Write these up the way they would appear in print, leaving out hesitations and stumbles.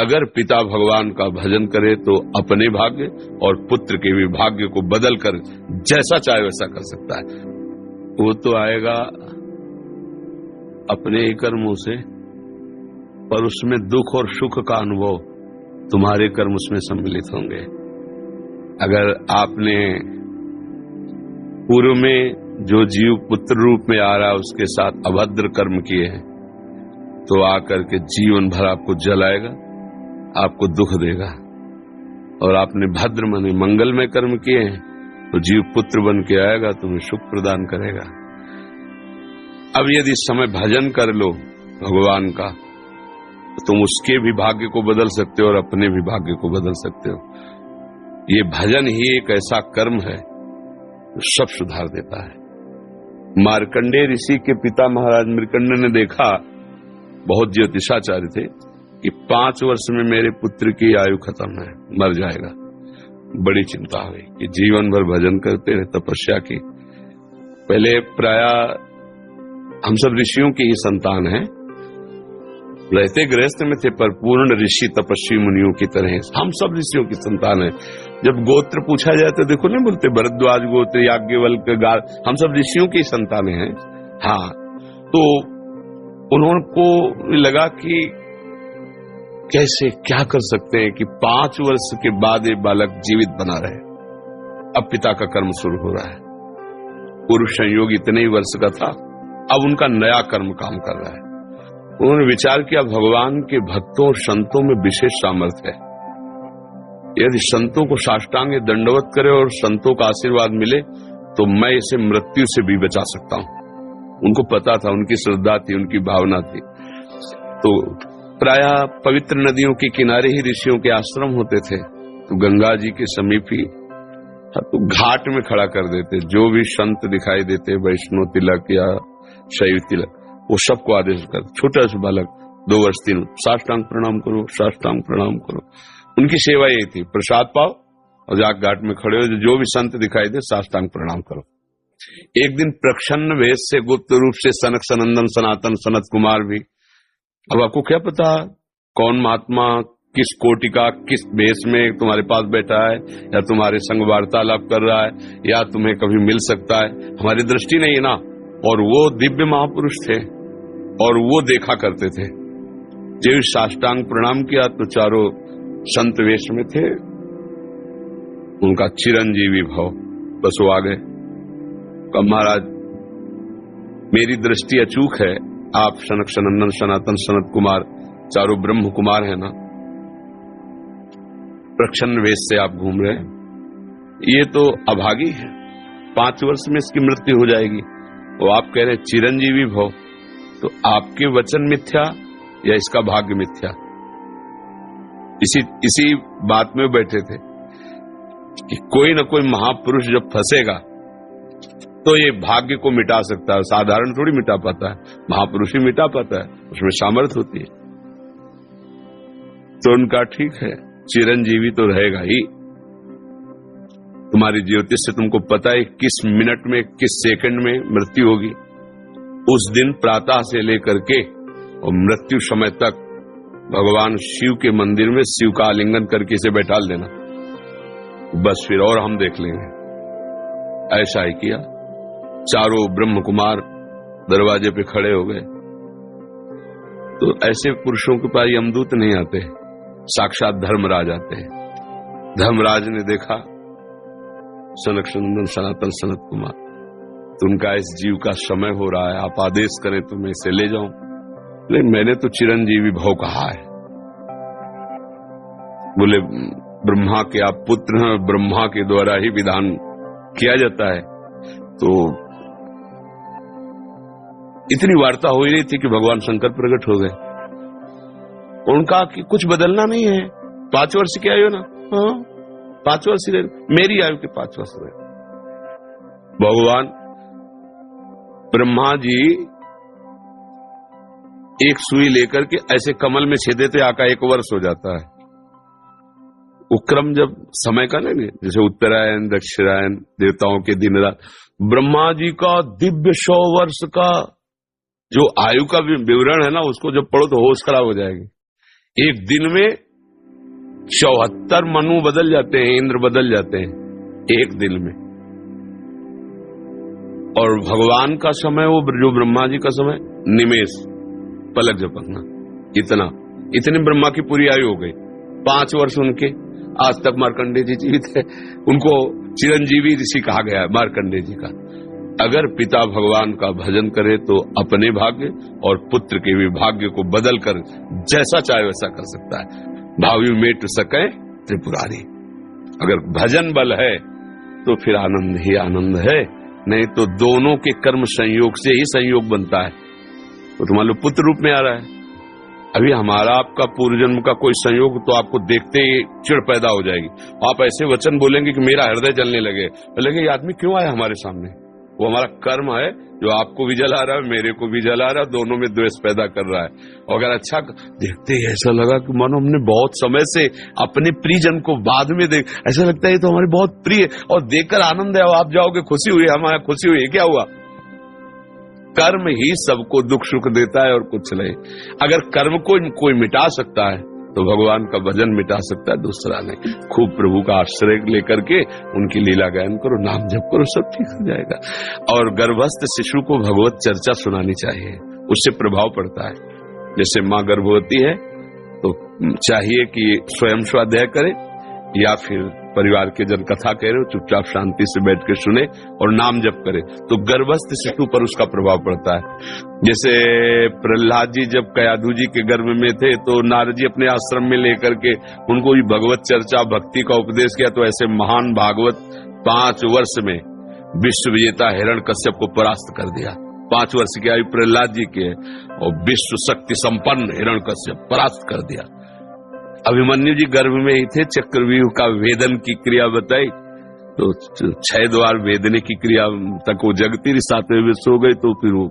अगर पिता भगवान का भजन करे तो अपने भाग्य और पुत्र के भी भाग्य को बदल कर जैसा चाहे वैसा कर सकता है। वो तो आएगा अपने ही कर्मों से, पर उसमें दुख और सुख का अनुभव तुम्हारे कर्म उसमें सम्मिलित होंगे। अगर आपने पूर्व में जो जीव पुत्र रूप में आ रहा है उसके साथ अभद्र कर्म किए हैं तो आकर के जीवन भर आपको जलाएगा, आपको दुख देगा। और आपने भद्र माने मंगलमय कर्म किए हैं तो जीव पुत्र बन के आएगा, तुम्हें सुख प्रदान करेगा। अब यदि इस समय भजन कर लो भगवान का तो तुम उसके भी भाग्य को बदल सकते हो और अपने भी भाग्य को बदल सकते हो। ये भजन ही एक ऐसा कर्म है जो सब सुधार देता है। मार्कंडेय ऋषि के पिता महाराज मृकंड ने देखा, बहुत ज्योतिषाचार्य थे, कि 5 वर्ष में मेरे पुत्र की आयु खत्म है, मर जाएगा। बड़ी चिंता हुई कि जीवन भर भजन करते रहे, तपस्या की। पहले प्राय हम सब ऋषियों की ही संतान है, रहते गृहस्थ में थे पर पूर्ण ऋषि तपस्वी मुनियों की तरह हम सब ऋषियों की संतान है। जब गोत्र पूछा जाए तो देखो नहीं बोलते भरद्वाज गोत्र, याज्ञवल्क, हम सब ऋषियों की संतानें हैं। हाँ, तो उनको लगा कि कैसे क्या कर सकते हैं कि 5 वर्ष के बाद ये बालक जीवित बना रहे। अब पिता का कर्म शुरू हो रहा है। पूर्व संयोग इतने ही वर्ष का था, अब उनका नया कर्म काम कर रहा है। उन्होंने विचार किया भगवान के भक्तों और संतों में विशेष सामर्थ्य है। यदि संतों को साष्टांग दंडवत करे और संतों का आशीर्वाद मिले तो मैं इसे मृत्यु से भी बचा सकता हूं। उनको पता था, उनकी श्रद्धा थी, उनकी भावना थी। तो प्राय पवित्र नदियों के किनारे ही ऋषियों के आश्रम होते थे, तो गंगा जी के समीप ही तो घाट में खड़ा कर देते। जो भी संत दिखाई देते, वैष्णव तिलक या शैव तिलक, वो सबको आदेश कर, छोटा सा बालक 2 वर्ष 3 साष्टांग प्रणाम करो, साष्टांग प्रणाम करो। उनकी सेवा यही थी, प्रसाद पाओ और जाके घाट में खड़े हो, जो भी संत दिखाई दे साष्टांग प्रणाम करो। एक दिन प्रच्छन्न वेश से गुप्त रूप से सनक सनंदन सनातन सनत कुमार भी, अब आपको क्या पता कौन महात्मा किस कोटि का किस वेश में तुम्हारे पास बैठा है, या तुम्हारे संग वार्तालाप कर रहा है, या तुम्हें कभी मिल सकता है, हमारी दृष्टि नहीं है ना। और वो दिव्य महापुरुष थे और वो देखा करते थे। जब साष्टांग प्रणाम किया तो चारों संत वेश में थे, उनका चिरंजीवी भाव, बस वो आ गए। कहा महाराज मेरी दृष्टि अचूक है, आप सनक सनंदन सनातन सनत कुमार चारों ब्रह्म कुमार है ना, प्रच्छन्न वेश से आप घूम रहे हैं, ये तो अभागी है, 5 वर्ष में इसकी मृत्यु हो जाएगी। वो आप कह रहे चिरंजीवी भव, तो आपके वचन मिथ्या या इसका भाग्य मिथ्या? इसी बात में बैठे थे कि कोई न कोई महापुरुष जब फंसेगा तो ये भाग्य को मिटा सकता है, साधारण थोड़ी मिटा पाता है, महापुरुष ही मिटा पाता है, उसमें सामर्थ्य होती है। तो उनका ठीक है, चिरंजीवी तो रहेगा ही। तुम्हारी ज्योतिष से तुमको पता है किस मिनट में किस सेकंड में मृत्यु होगी। उस दिन प्रातः से लेकर के और मृत्यु समय तक भगवान शिव के मंदिर में शिव का आलिंगन करके इसे बैठाल देना, बस फिर और हम देख लेंगे। ऐसा ही किया। चारों ब्रह्म कुमार दरवाजे पे खड़े हो गए। तो ऐसे पुरुषों के पास यमदूत नहीं आते, साक्षात धर्मराज आते हैं। धर्मराज ने देखा सनक सनंदन सनातन सनत कुमार, तो उनका इस जीव का समय हो रहा है, आप आदेश करें तो मैं इसे ले जाऊं। लेकिन मैंने तो चिरंजीवी भव कहा है। बोले ब्रह्मा के आप पुत्र हैं, ब्रह्मा के द्वारा ही विधान किया जाता है। तो इतनी वार्ता हो ही रही थी कि भगवान शंकर प्रकट हो गए। उनका कि कुछ बदलना नहीं है, 5 वर्ष की आयु ना, हाँ 5 वर्ष ही, मेरी आयु के 5 वर्ष रहे। भगवान ब्रह्मा जी एक सुई लेकर के ऐसे कमल में छेद देते, आका 1 वर्ष हो जाता है। वो क्रम जब समय का नहीं, जैसे उत्तरायण दक्षिणायन देवताओं के दिन रात, ब्रह्मा जी का दिव्य 100 वर्ष का जो आयु का विवरण है ना, उसको जब पढ़ो तो होश खराब हो जाएगी। एक दिन में 74 मनु बदल जाते हैं, इंद्र बदल जाते हैं एक दिन में। और भगवान का समय, वो जो ब्रह्मा जी का समय, निमेष, पलक झपकना, इतने ब्रह्मा की पूरी आयु हो गई। 5 वर्ष उनके, आज तक मार्कंडेय जी जीवित है, उनको चिरंजीवी ऋषि कहा गया है मार्कंडेय जी का। अगर पिता भगवान का भजन करे तो अपने भाग्य और पुत्र के भी भाग्य को बदल कर जैसा चाहे वैसा कर सकता है। भावी मेट सके त्रिपुरारी। अगर भजन बल है तो फिर आनंद ही आनंद है, नहीं तो दोनों के कर्म संयोग से ही संयोग बनता है। तो तुम्हारे लो पुत्र रूप में आ रहा है। अभी हमारा आपका पूर्व जन्म का कोई संयोग तो आपको देखते ही चिढ़ पैदा हो जाएगी। आप ऐसे वचन बोलेंगे कि मेरा हृदय जलने लगे, बोलेंगे ये आदमी क्यों आया हमारे सामने। वो हमारा कर्म है जो आपको भी जला रहा है, मेरे को भी जला रहा है, दोनों में द्वेष पैदा कर रहा है। और अगर अच्छा देखते ही ऐसा लगा कि मानो हमने बहुत समय से अपने प्रियजन को बाद में देख, ऐसा लगता है ये तो हमारे बहुत प्रिय, और देखकर आनंद है, आप जाओगे खुशी हुई, हमारा खुशी हुई, क्या हुआ। कर्म ही सबको दुख सुख देता है और कुछ नहीं। अगर कर्म को कोई मिटा सकता है तो भगवान का भजन मिटा सकता है, दूसरा नहीं। खूब प्रभु का आश्रय लेकर के उनकी लीला गायन करो, नाम जप करो, सब ठीक हो जाएगा। और गर्भस्थ शिशु को भगवत चर्चा सुनानी चाहिए, उससे प्रभाव पड़ता है। जैसे माँ गर्भवती है तो चाहिए कि स्वयं स्वाध्याय करे या फिर परिवार के जन कथा कह रहे हो, चुपचाप शांति से बैठ के सुने और नाम जप करे, तो गर्भस्थ शिशु पर उसका प्रभाव पड़ता है। जैसे प्रहलाद जी जब कयाधु जी के गर्भ में थे तो नारद जी अपने आश्रम में लेकर के उनको भगवत चर्चा भक्ति का उपदेश किया, तो ऐसे महान भागवत 5 वर्ष में विश्व विजेता हिरण्यकश्यप को परास्त कर दिया। 5 वर्ष की आयु प्रहलाद जी की है और विश्व शक्ति संपन्न हिरण्यकश्यप परास्त कर दिया। अभिमन्यु जी गर्भ में ही थे, चक्रव्यूह का वेदन की क्रिया बताई तो 6 द्वार वेदने की क्रिया तक वो जगती रही, 7वें में सो गई। तो फिर वो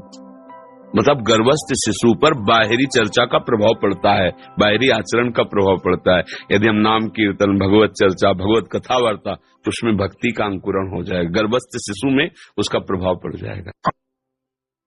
मतलब गर्भस्थ शिशु पर बाहरी चर्चा का प्रभाव पड़ता है, बाहरी आचरण का प्रभाव पड़ता है। यदि हम नाम कीर्तन, भगवत चर्चा, भगवत कथा वार्ता, तो उसमें भक्ति का अंकुरण हो जाएगा, गर्भस्थ शिशु में उसका प्रभाव पड़ जाएगा।